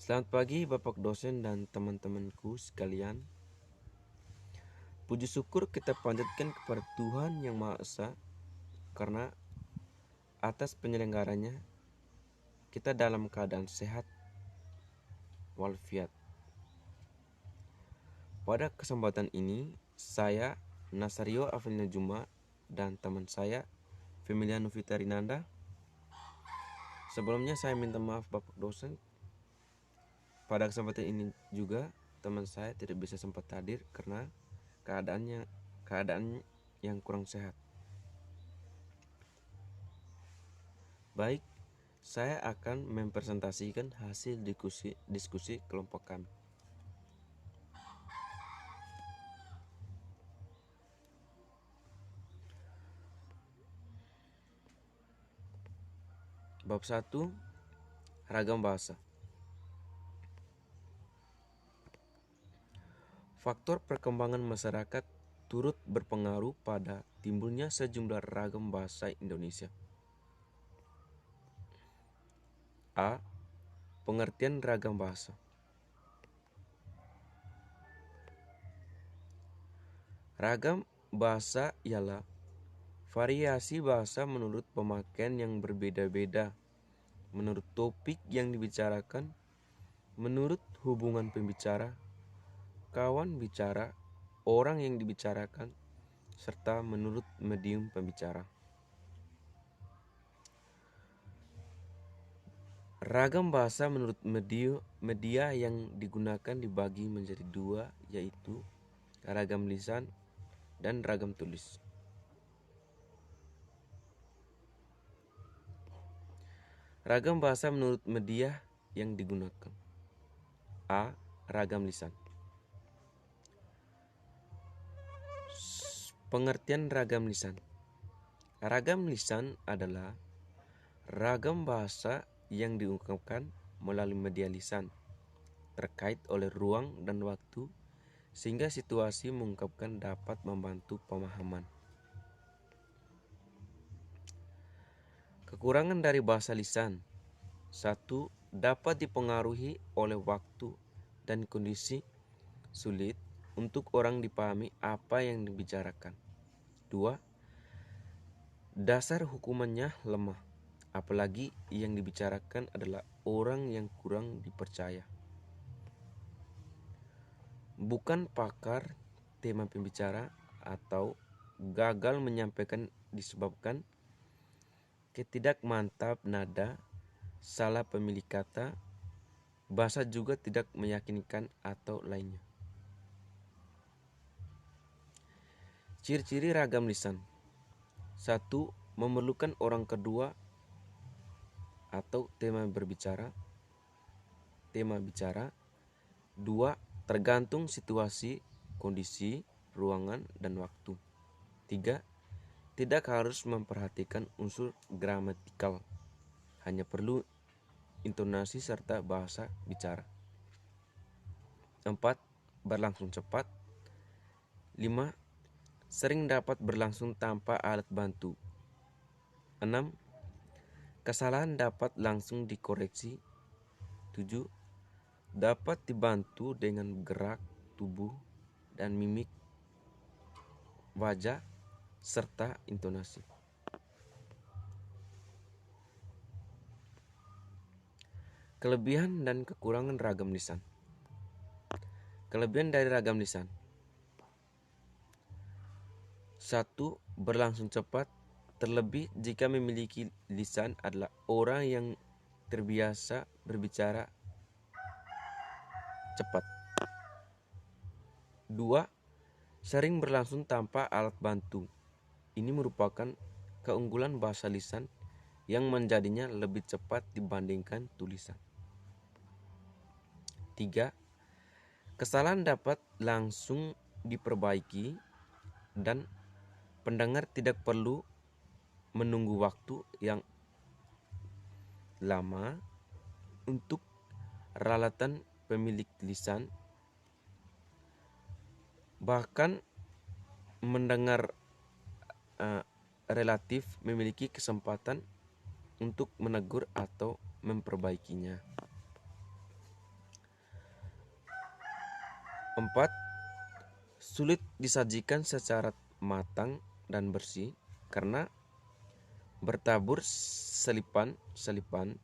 Selamat pagi Bapak dosen dan teman-temanku sekalian. Puji syukur kita panjatkan kepada Tuhan Yang Maha Esa karena atas penyelenggaranya kita dalam keadaan sehat walafiat. Pada kesempatan ini saya Nasario Avelina Juma dan teman saya Femiliano Vitarinanda. Sebelumnya saya minta maaf Bapak dosen. Pada kesempatan ini juga teman saya tidak bisa sempat hadir karena keadaan yang kurang sehat. Baik, saya akan mempresentasikan hasil diskusi kelompok kami. Bab 1, ragam bahasa. Faktor perkembangan masyarakat turut berpengaruh pada timbulnya sejumlah ragam bahasa Indonesia. A. Pengertian ragam bahasa. Ragam bahasa ialah variasi bahasa menurut pemakaian yang berbeda-beda, menurut topik yang dibicarakan, menurut hubungan pembicara, kawan bicara, orang yang dibicarakan, serta menurut medium pembicara. Ragam bahasa menurut media yang digunakan dibagi menjadi dua, yaitu ragam lisan dan ragam tulis. Ragam bahasa menurut media yang digunakan. A. Ragam lisan. Pengertian ragam lisan. Ragam lisan adalah ragam bahasa yang diungkapkan melalui media lisan, terkait oleh ruang dan waktu, sehingga situasi mengungkapkan dapat membantu pemahaman. Kekurangan dari bahasa lisan. 1. Dapat dipengaruhi oleh waktu dan kondisi sulit untuk orang dipahami apa yang dibicarakan. 2. Dasar hukumannya lemah, apalagi yang dibicarakan adalah orang yang kurang dipercaya. Bukan pakar tema pembicara atau gagal menyampaikan disebabkan ketidakmantap nada, salah pemilih kata, bahasa juga tidak meyakinkan atau lainnya. Ciri-ciri ragam lisan. 1. Memerlukan orang kedua atau tema bicara. 2. Tergantung situasi, kondisi, ruangan, dan waktu. 3. Tidak harus memperhatikan unsur gramatikal, hanya perlu intonasi serta bahasa bicara. 4. Berlangsung cepat. 5. Sering dapat berlangsung tanpa alat bantu. 6. Kesalahan dapat langsung dikoreksi. 7. Dapat dibantu dengan gerak tubuh dan mimik wajah serta intonasi. Kelebihan dan kekurangan ragam lisan. Kelebihan dari ragam lisan. 1. Berlangsung cepat, terlebih jika memiliki lisan adalah orang yang terbiasa berbicara cepat. 2. Sering berlangsung tanpa alat bantu. Ini merupakan keunggulan bahasa lisan yang menjadinya lebih cepat dibandingkan tulisan. 3. Kesalahan dapat langsung diperbaiki dan pendengar tidak perlu menunggu waktu yang lama untuk ralatan pemilik lisan. Bahkan mendengar relatif memiliki kesempatan untuk menegur atau memperbaikinya. 4. Sulit disajikan secara matang dan bersih karena bertabur selipan-selipan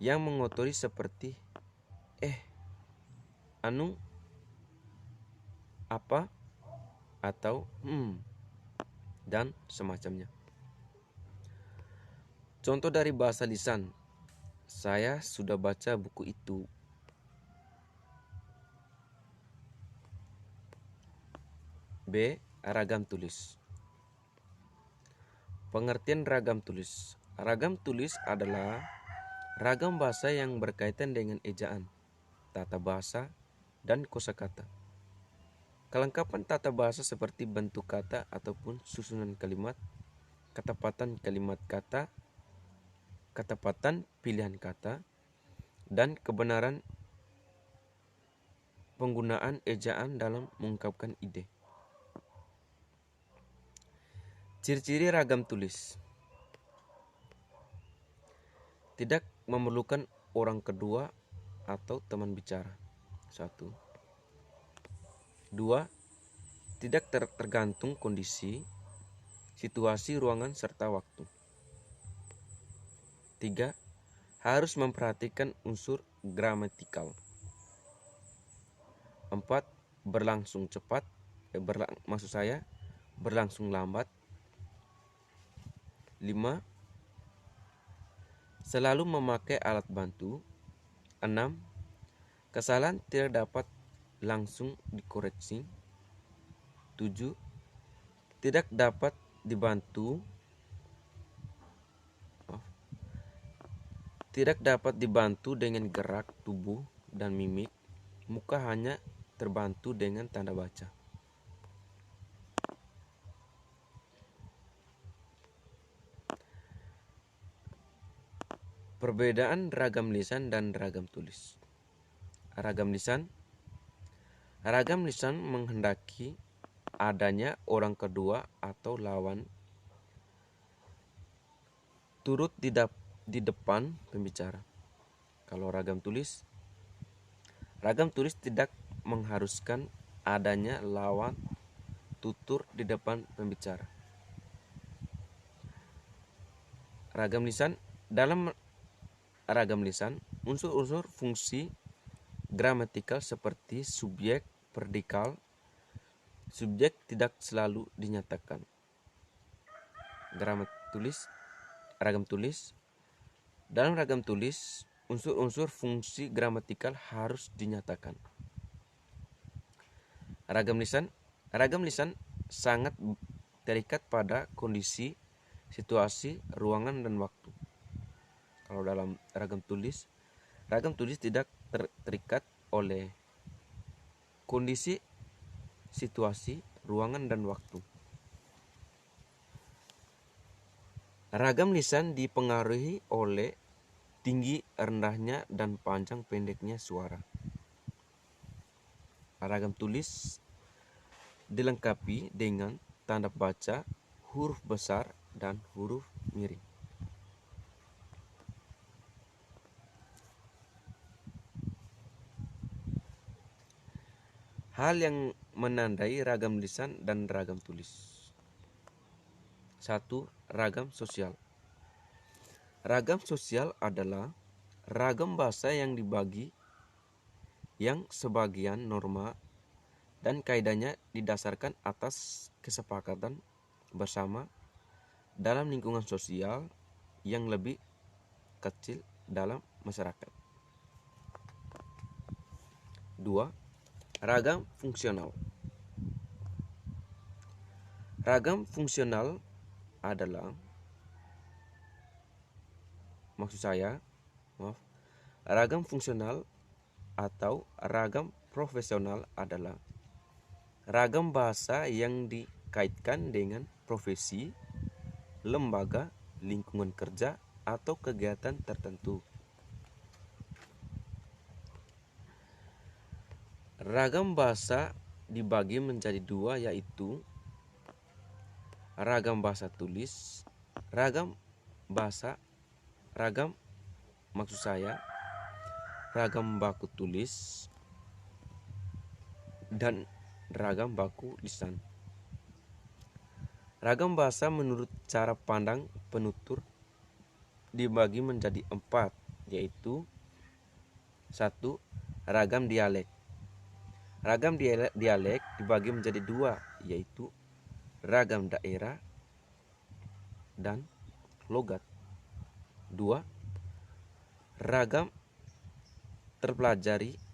yang mengotori seperti anu, apa, atau dan semacamnya. Contoh dari bahasa lisan. Saya sudah baca buku itu. B. Ragam tulis. Pengertian ragam tulis. Ragam tulis adalah ragam bahasa yang berkaitan dengan ejaan, tata bahasa, dan kosakata. Kelengkapan tata bahasa seperti bentuk kata ataupun susunan kalimat, ketepatan kalimat kata, ketepatan pilihan kata, dan kebenaran penggunaan ejaan dalam mengungkapkan ide. Ciri-ciri ragam tulis. Tidak memerlukan orang kedua atau teman bicara. 1. 2. Tidak tergantung kondisi, situasi, ruangan, serta waktu. 3. Harus memperhatikan unsur gramatikal. 4. Berlangsung cepat, berlangsung lambat. 5. Selalu memakai alat bantu. 6. Kesalahan tidak dapat langsung dikoreksi. 7. Tidak dapat dibantu dengan gerak tubuh dan mimik. Muka hanya terbantu dengan tanda baca. Perbedaan ragam lisan dan ragam tulis. Ragam lisan menghendaki adanya orang kedua atau lawan turut di depan pembicara. Kalau ragam tulis tidak mengharuskan adanya lawan tutur di depan pembicara. Dalam ragam lisan, unsur-unsur fungsi gramatikal seperti subjek, predikal, subjek tidak selalu dinyatakan. Ragam tulis. Dalam ragam tulis, unsur-unsur fungsi gramatikal harus dinyatakan. Ragam lisan sangat terikat pada kondisi, situasi, ruangan, dan waktu. Kalau dalam ragam tulis tidak terikat oleh kondisi, situasi, ruangan, dan waktu. Ragam lisan dipengaruhi oleh tinggi rendahnya dan panjang pendeknya suara. Ragam tulis dilengkapi dengan tanda baca, huruf besar, dan huruf miring. Hal yang menandai ragam lisan dan ragam tulis. 1. Ragam sosial. Ragam sosial adalah ragam bahasa yang dibagi yang sebagian norma dan kaidahnya didasarkan atas kesepakatan bersama dalam lingkungan sosial yang lebih kecil dalam masyarakat. 2. Ragam fungsional. Ragam fungsional adalah ragam fungsional atau ragam profesional adalah ragam bahasa yang dikaitkan dengan profesi, lembaga, lingkungan kerja, atau kegiatan tertentu. Ragam bahasa dibagi menjadi 2, yaitu ragam bahasa tulis, ragam baku tulis, dan ragam baku lisan. Ragam bahasa menurut cara pandang penutur dibagi menjadi 4, yaitu 1. Ragam dialek. Ragam dialek dibagi menjadi 2, yaitu ragam daerah dan logat. 2. Ragam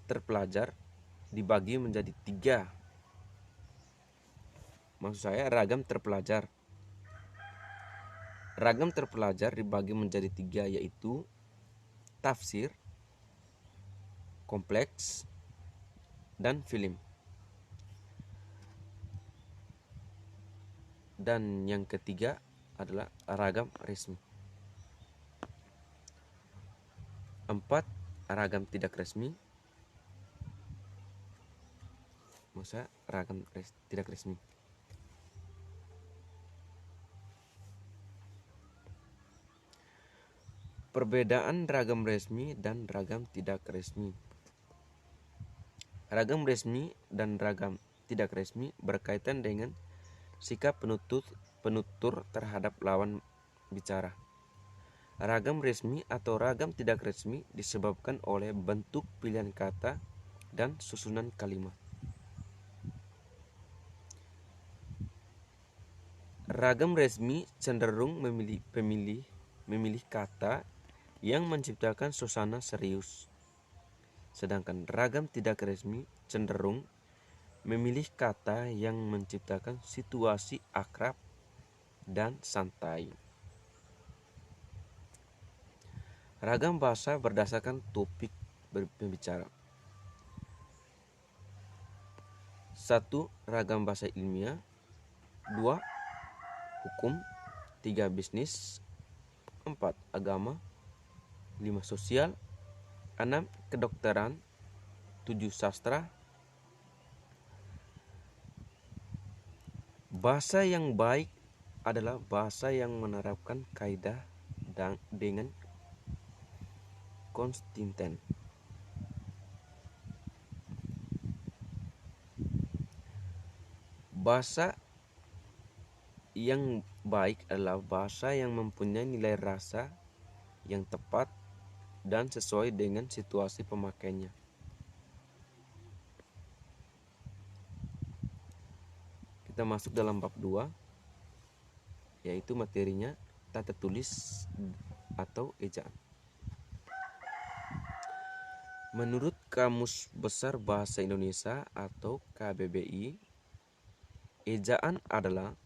terpelajar dibagi menjadi 3. Maksud saya ragam terpelajar. Ragam terpelajar dibagi menjadi 3, yaitu tafsir, kompleks, dan film. Dan yang ketiga adalah ragam resmi. 4. Ragam tidak resmi. Maksudnya ragam tidak resmi. Perbedaan ragam resmi dan ragam tidak resmi. Ragam resmi dan ragam tidak resmi berkaitan dengan sikap penutur terhadap lawan bicara. Ragam resmi atau ragam tidak resmi disebabkan oleh bentuk pilihan kata dan susunan kalimat. Ragam resmi cenderung memilih kata yang menciptakan suasana serius. Sedangkan ragam tidak resmi cenderung memilih kata yang menciptakan situasi akrab dan santai. Ragam bahasa berdasarkan topik berbicara. 1. Ragam bahasa ilmiah. 2. Hukum. 3. Bisnis. 4. Agama. 5. Sosial. 6. Kedokteran. 7. Sastra. Bahasa yang baik adalah bahasa yang menerapkan kaidah dengan konsisten. Bahasa yang baik adalah bahasa yang mempunyai nilai rasa yang tepat dan sesuai dengan situasi pemakainya. Kita masuk dalam bab 2, yaitu materinya tata tulis atau ejaan. Menurut Kamus Besar Bahasa Indonesia atau KBBI, ejaan adalah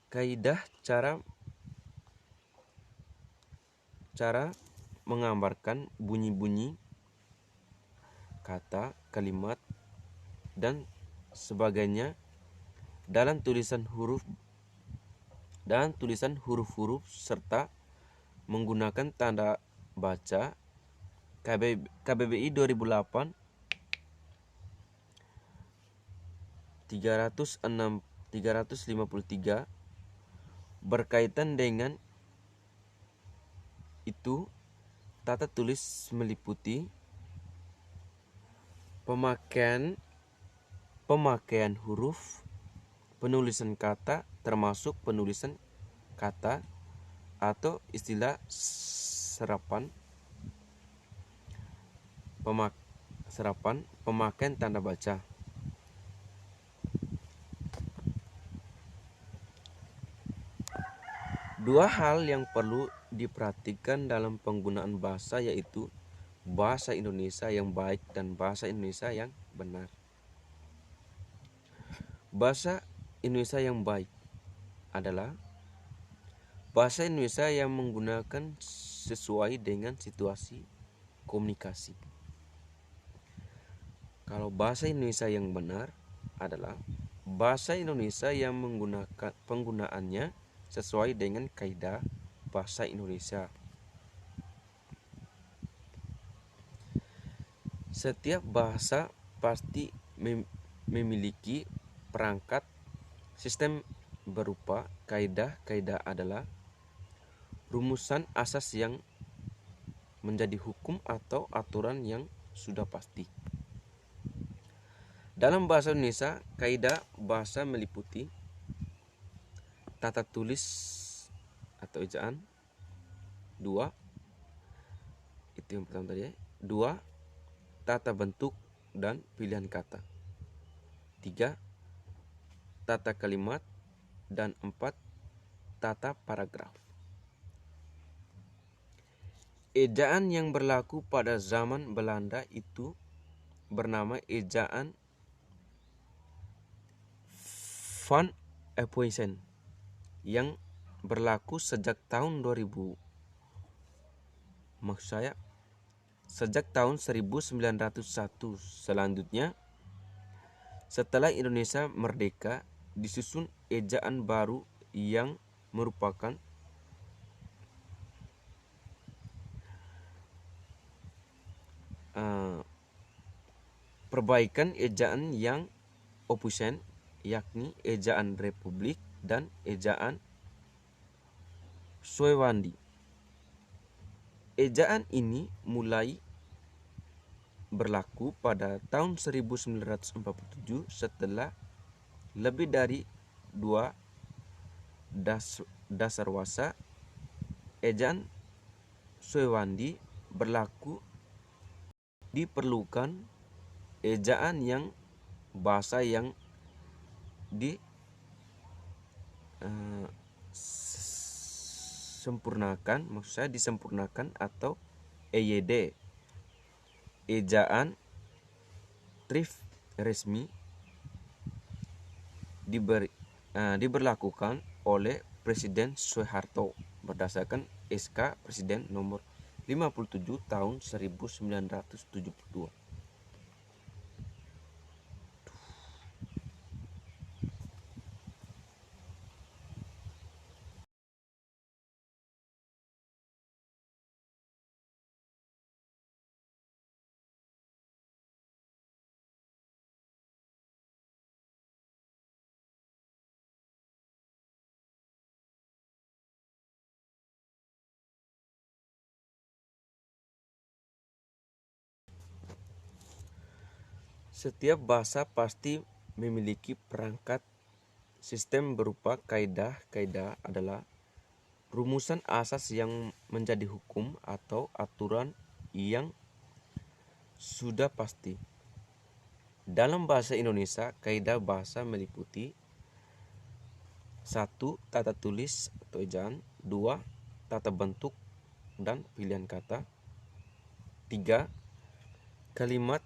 kaidah cara menggambarkan bunyi-bunyi kata, kalimat, dan sebagainya dalam tulisan huruf-huruf serta menggunakan tanda baca. KBBI 2008 353 berkaitan dengan itu. Tata tulis meliputi pemakaian huruf, penulisan kata termasuk penulisan kata atau istilah serapan, pemakaian tanda baca. Dua hal yang perlu diperhatikan dalam penggunaan bahasa yaitu bahasa Indonesia yang baik dan bahasa Indonesia yang benar. Bahasa Indonesia yang baik adalah bahasa Indonesia yang menggunakan sesuai dengan situasi komunikasi. Kalau bahasa Indonesia yang benar adalah bahasa Indonesia yang menggunakan penggunaannya sesuai dengan kaidah bahasa Indonesia. Setiap bahasa pasti memiliki perangkat sistem berupa kaidah adalah rumusan asas yang menjadi hukum atau aturan yang sudah pasti. Dalam bahasa Indonesia, kaidah bahasa meliputi tata tulis atau ejaan. 2, itu yang pertama tadi ya. 2, tata bentuk dan pilihan kata. 3, tata kalimat. Dan 4, tata paragraf. Ejaan yang berlaku pada zaman Belanda itu bernama ejaan Van Ophuijsen yang berlaku sejak tahun 2000. Maksud saya sejak tahun 1901. Selanjutnya, setelah Indonesia merdeka, disusun ejaan baru yang merupakan perbaikan ejaan yang Ophuijsen, yakni ejaan Republik dan ejaan Syewandi. Ejaan ini mulai berlaku pada tahun 1947 setelah lebih dari 2 dasawarsa ejaan Syewandi berlaku. Diperlukan ejaan yang bahasa yang disempurnakan, maksud saya disempurnakan atau EYD, ejaan Trif resmi diberlakukan oleh Presiden Soeharto berdasarkan SK Presiden nomor 57 tahun 1972. Setiap bahasa pasti memiliki perangkat sistem berupa kaidah-kaidah adalah rumusan asas yang menjadi hukum atau aturan yang sudah pasti. Dalam bahasa Indonesia, kaidah bahasa meliputi 1, tata tulis atau ejaan. 2, tata bentuk dan pilihan kata. 3, kalimat.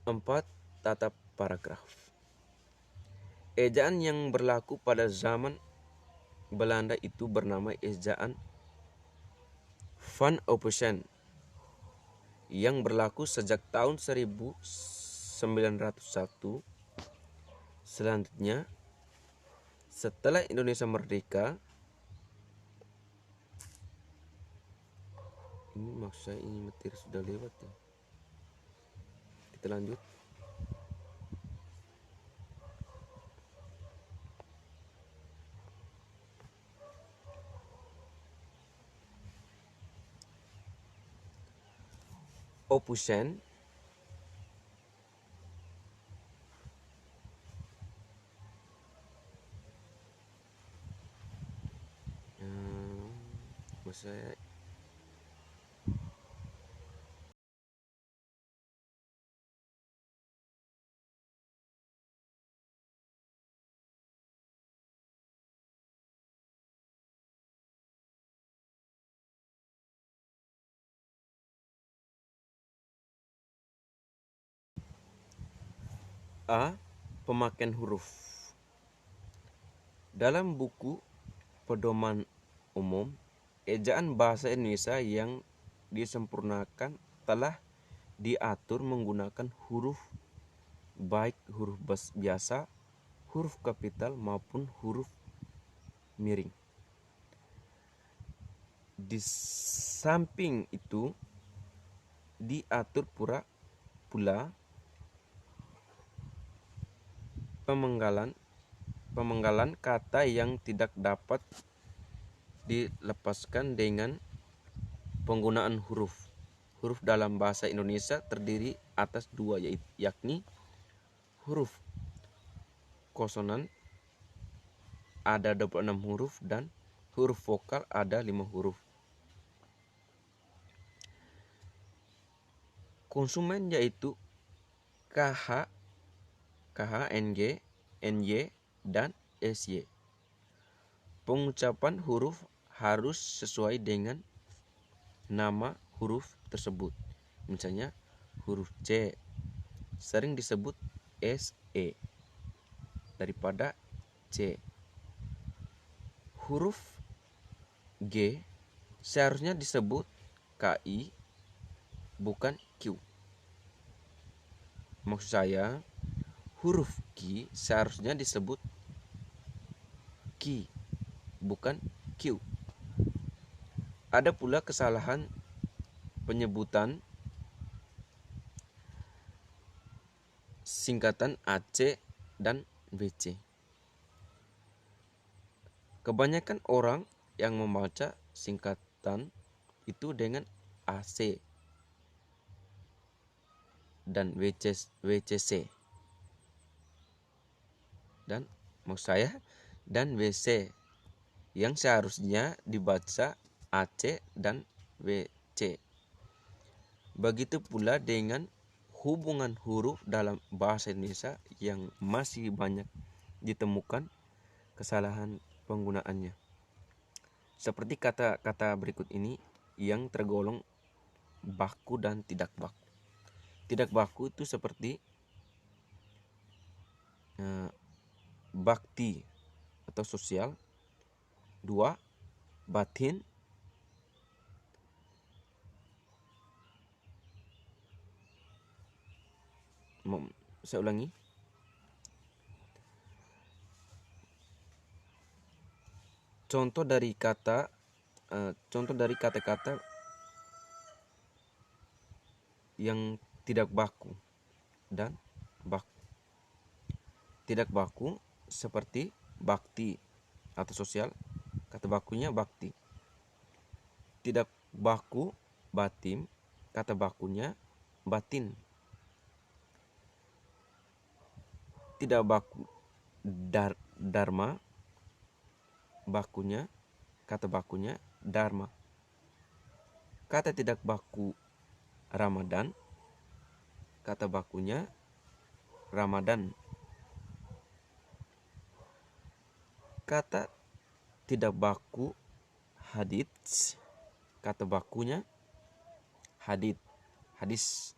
4, tata paragraf. Ejaan yang berlaku pada zaman Belanda itu bernama ejaan Van Ophuijsen yang berlaku sejak tahun 1901. Selanjutnya, setelah Indonesia merdeka, ini maksud saya ini materi sudah lewat ya. Kita lanjut. Ophuijsen maksud saya A. Pemakaian huruf. Dalam buku pedoman umum ejaan bahasa Indonesia yang disempurnakan telah diatur menggunakan huruf, baik huruf biasa, huruf kapital maupun huruf miring. Di samping itu diatur pula pemenggalan kata yang tidak dapat dilepaskan dengan penggunaan huruf. Huruf dalam bahasa Indonesia terdiri atas dua, yakni huruf konsonan ada 26 huruf dan huruf vokal ada 5 huruf. Konsumen yaitu KH, NG, NY, dan SY. Pengucapan huruf harus sesuai dengan nama huruf tersebut. Misalnya huruf C sering disebut SE daripada C. Huruf G seharusnya disebut KI bukan Q. Maksud saya, huruf Q seharusnya disebut Q bukan Q. Ada pula kesalahan penyebutan singkatan AC dan BC. Kebanyakan orang yang membaca singkatan itu dengan AC dan WCC. Dan maksud saya dan WC yang seharusnya dibaca AC dan WC. Begitu pula dengan hubungan huruf dalam bahasa Indonesia yang masih banyak ditemukan kesalahan penggunaannya. Seperti kata-kata berikut ini yang tergolong baku dan tidak baku. Tidak baku itu seperti bakti atau sosial. 2. Batin. Saya ulangi. Contoh dari kata-kata yang tidak baku dan baku. Tidak baku seperti bakti atau sosial, kata bakunya bakti. Tidak baku batin, kata bakunya batin. Tidak baku dharma, kata bakunya dharma. Kata tidak baku Ramadan, kata bakunya Ramadan. Kata tidak baku hadits, kata bakunya hadis.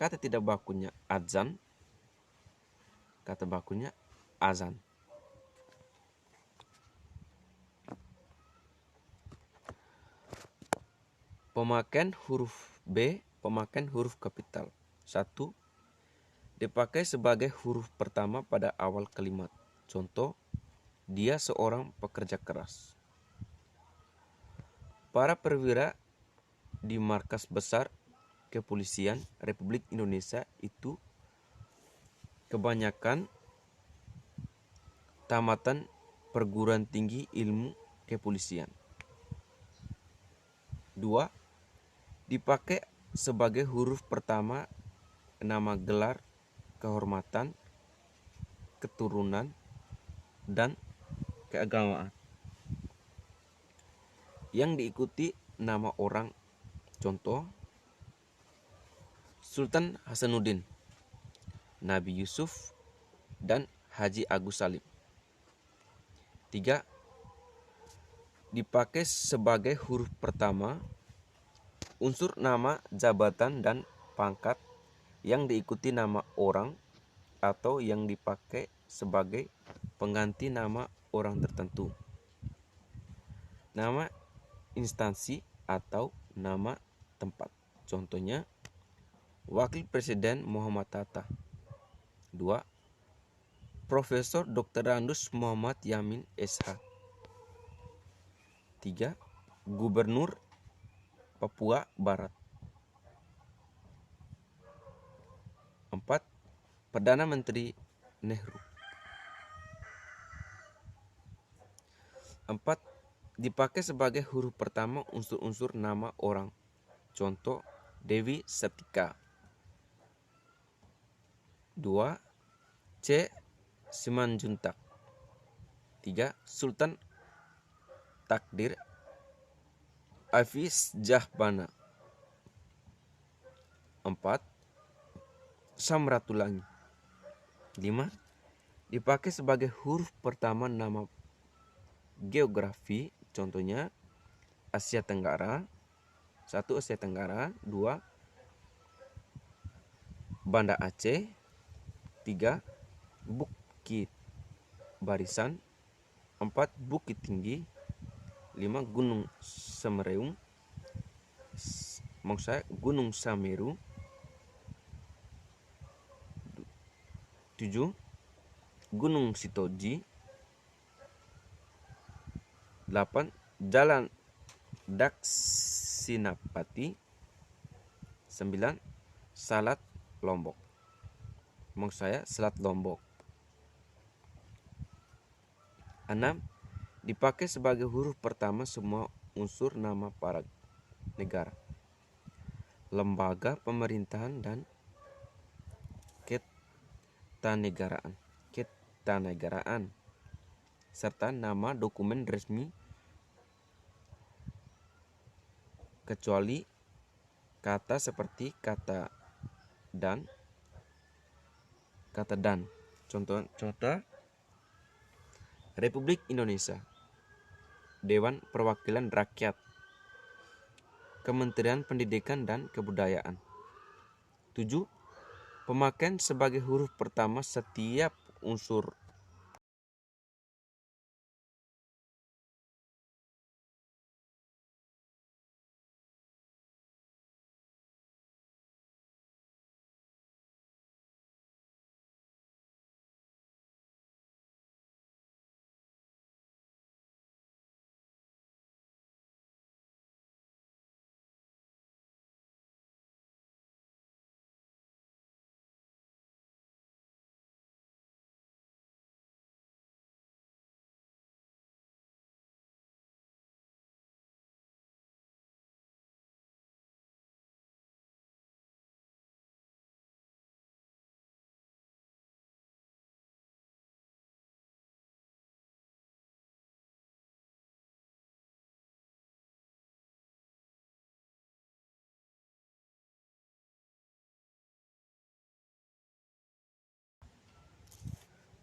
Kata tidak bakunya azan, kata bakunya azan. Pemakaian huruf B, pemakaian huruf kapital. 1. Dipakai sebagai huruf pertama pada awal kalimat. Contoh, dia seorang pekerja keras. Para perwira di markas besar Kepolisian Republik Indonesia itu kebanyakan tamatan perguruan tinggi ilmu kepolisian. 2. Dipakai sebagai huruf pertama nama gelar, kehormatan, keturunan, dan keagamaan yang diikuti nama orang. Contoh, Sultan Hasanuddin, Nabi Yusuf, dan Haji Agus Salim. 3. Dipakai sebagai huruf pertama unsur nama, jabatan, dan pangkat yang diikuti nama orang atau yang dipakai sebagai pengganti nama orang tertentu. Nama instansi atau nama tempat. Contohnya, Wakil Presiden Muhammad Hatta. 2. Profesor Dr. Randus Muhammad Yamin SH. 3. Gubernur Papua Barat. 4. Perdana Menteri Nehru. 4. Dipakai sebagai huruf pertama unsur-unsur nama orang. Contoh, Dewi Setika. 2. C. Simanjuntak. 3. Sultan Takdir Hafiz Jahbana. 4. Samratulangi. 5. Dipakai sebagai huruf pertama nama geografi. Contohnya, Asia Tenggara. 1. Asia Tenggara. 2. Banda Aceh. 3. Bukit Barisan. 4. Bukit Tinggi. 5. Gunung Semeru. Gunung Sameru. 7. Gunung Sitoji. 8. Jalan Daksinapati. 9. Selat Lombok. Selat Lombok. 6. Dipakai sebagai huruf pertama semua unsur nama para negara, lembaga pemerintahan dan ketatanegaraan, serta nama dokumen resmi kecuali kata seperti kata dan. Contoh Republik Indonesia, Dewan Perwakilan Rakyat, Kementerian Pendidikan dan Kebudayaan. 7. Pemakaian sebagai huruf pertama setiap unsur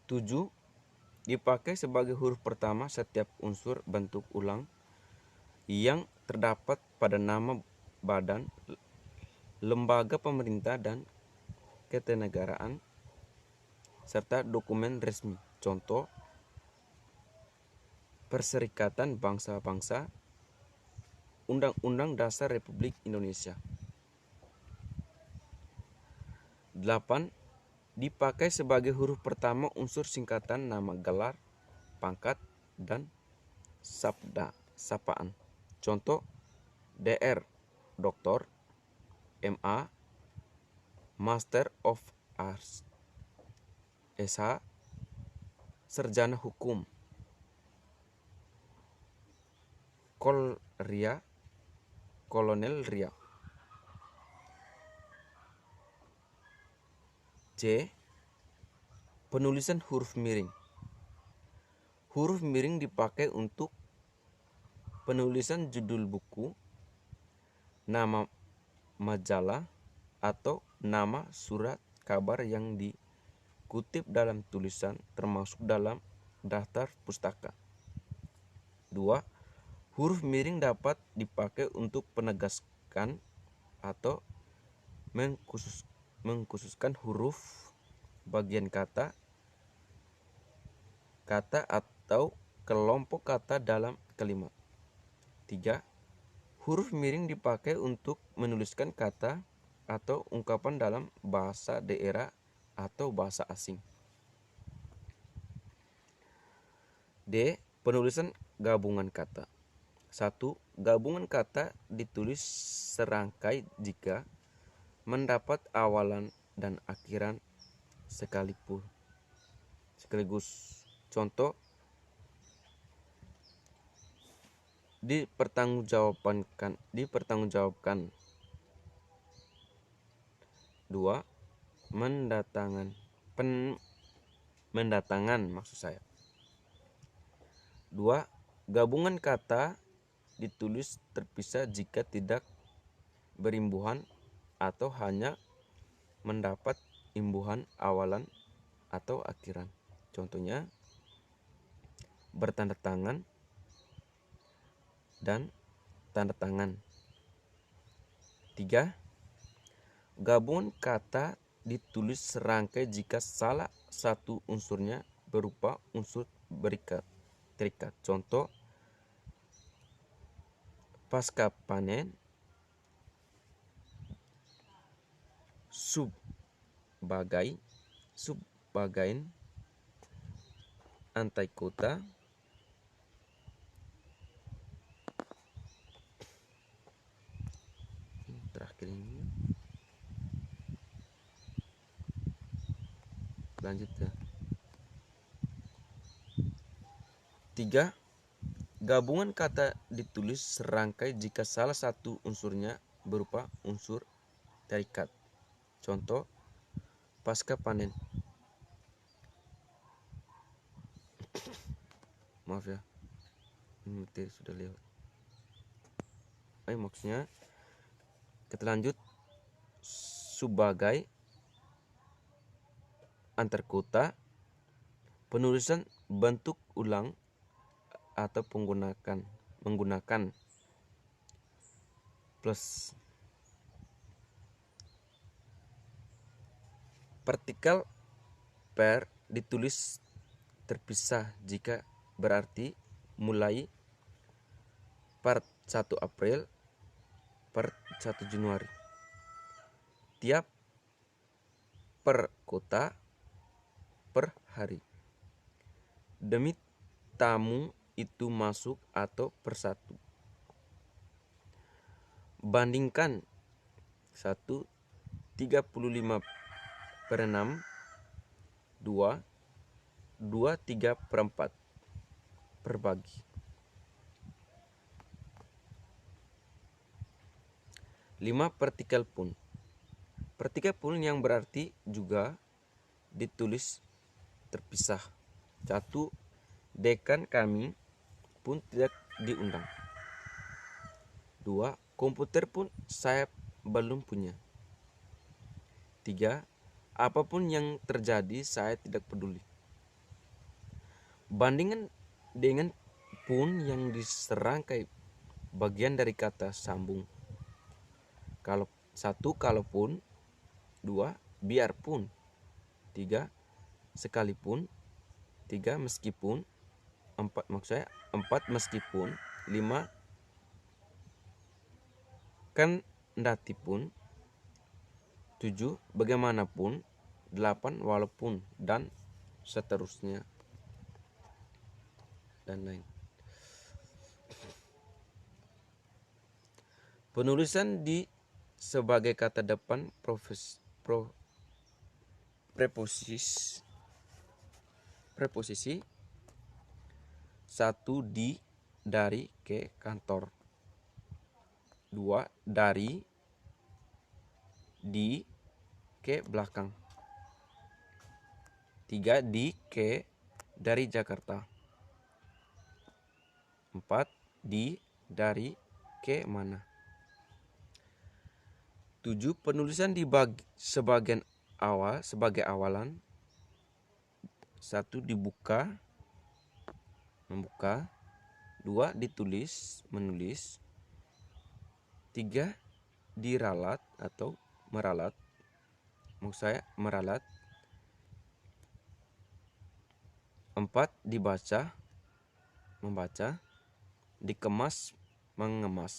Tujuh, dipakai sebagai huruf pertama setiap unsur bentuk ulang yang terdapat pada nama badan, lembaga pemerintah dan ketenegaraan, serta dokumen resmi. Contoh, Perserikatan Bangsa-Bangsa, Undang-Undang Dasar Republik Indonesia. 8. Dipakai sebagai huruf pertama unsur singkatan nama gelar, pangkat, dan sapaan. Contoh, DR, Doktor, MA, Master of Arts, SH, Sarjana Hukum, Kolonel Ria. C. Penulisan huruf miring. Huruf miring dipakai untuk penulisan judul buku, nama majalah, atau nama surat kabar yang dikutip dalam tulisan, termasuk dalam daftar pustaka. 2. Huruf miring dapat dipakai untuk penegaskan atau mengkhususkan huruf, bagian kata atau kelompok kata dalam kalimat. 3. Huruf miring dipakai untuk menuliskan kata atau ungkapan dalam bahasa daerah atau bahasa asing. D. Penulisan gabungan kata. 1. Gabungan kata ditulis serangkai jika mendapat awalan dan akhiran sekaligus. Contoh, dipertanggungjawabkan. 2. Mendatangan maksud saya. 2. Gabungan kata ditulis terpisah jika tidak berimbuhan atau hanya mendapat imbuhan awalan atau akhiran. Contohnya, bertanda tangan dan tanda tangan. 3. Gabungan kata ditulis serangkai jika salah satu unsurnya berupa unsur terikat. Contoh, pasca panen, subbagai, antai kota, terakhir ini lanjut ya. 3. Gabungan kata ditulis serangkai jika salah satu unsurnya berupa unsur terikat. Contoh, pasca panen. Maaf ya, ini materi sudah lewat. Maksudnya kita lanjut. Sebagai antar kota, penulisan bentuk ulang atau menggunakan plus. Partikel per ditulis terpisah jika berarti mulai per 1 April per 1 Januari. Tiap per kota per hari. Demi tamu itu masuk atau persatu. Bandingkan 1 35 per 6 2 3 per 4 perbagi. 5. Partikel pun. Partikel pun yang berarti juga ditulis terpisah. 1. Dekan kami pun tidak diundang. 2. Komputer pun saya belum punya. 3. Apapun yang terjadi saya tidak peduli. Bandingkan dengan pun yang diserangkai bagian dari kata sambung. 1. Kalaupun. 2. Biarpun. 3. Sekalipun. 3. Meskipun. 4 meskipun. 5. Kendatipun. 7. Bagaimanapun. 8. Walaupun. Dan seterusnya. Dan lain. Penulisan di sebagai kata depan preposisi. 1. Di, dari, ke, kantor. 2. Dari, di, ke, belakang. 3. Di, ke, dari Jakarta. 4. Di, dari, ke, mana. 7. Penulisan di sebagian awal sebagai awalan. 1. Dibuka, membuka. 2. Ditulis, menulis. 3. Diralat atau meralat. Meralat. 4. Dibaca, membaca. Dikemas, mengemas.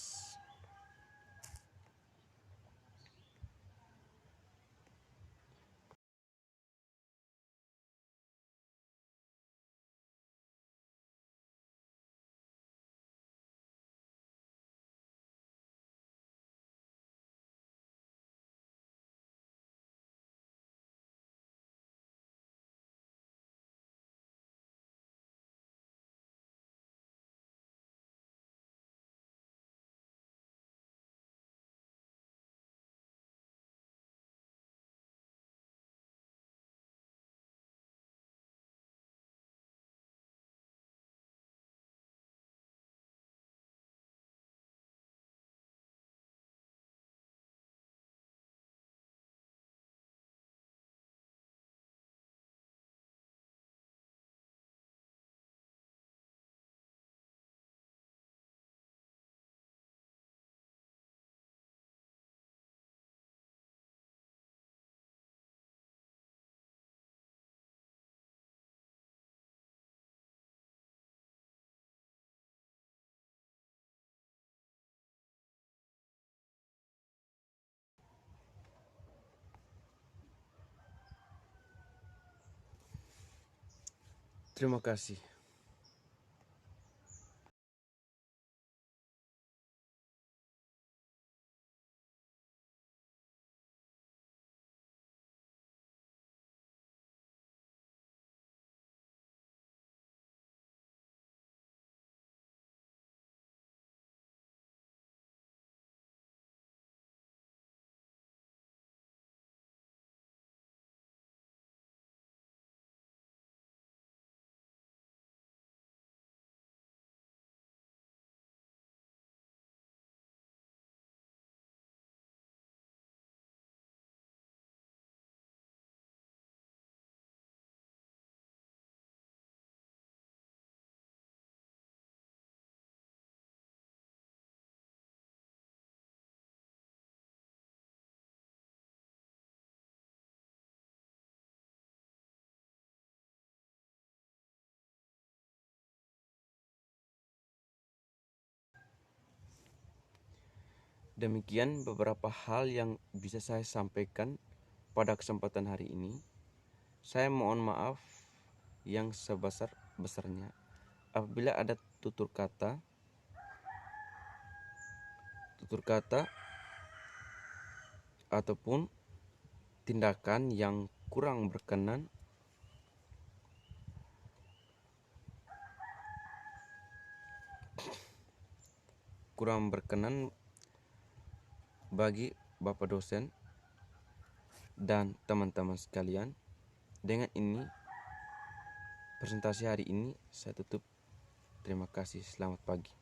Terima kasih. Demikian beberapa hal yang bisa saya sampaikan pada kesempatan hari ini. Saya mohon maaf yang sebesar-besarnya apabila ada tutur kata ataupun tindakan yang kurang berkenan bagi Bapak dosen dan teman-teman sekalian. Dengan ini presentasi hari ini saya tutup. Terima kasih, selamat pagi.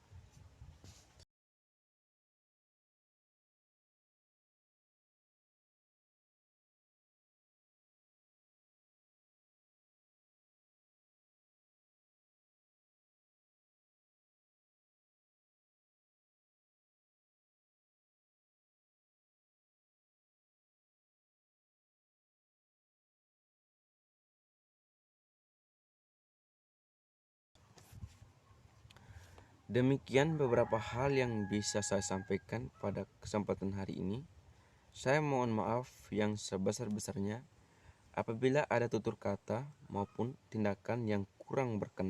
Demikian beberapa hal yang bisa saya sampaikan pada kesempatan hari ini. Saya mohon maaf yang sebesar-besarnya apabila ada tutur kata maupun tindakan yang kurang berkenan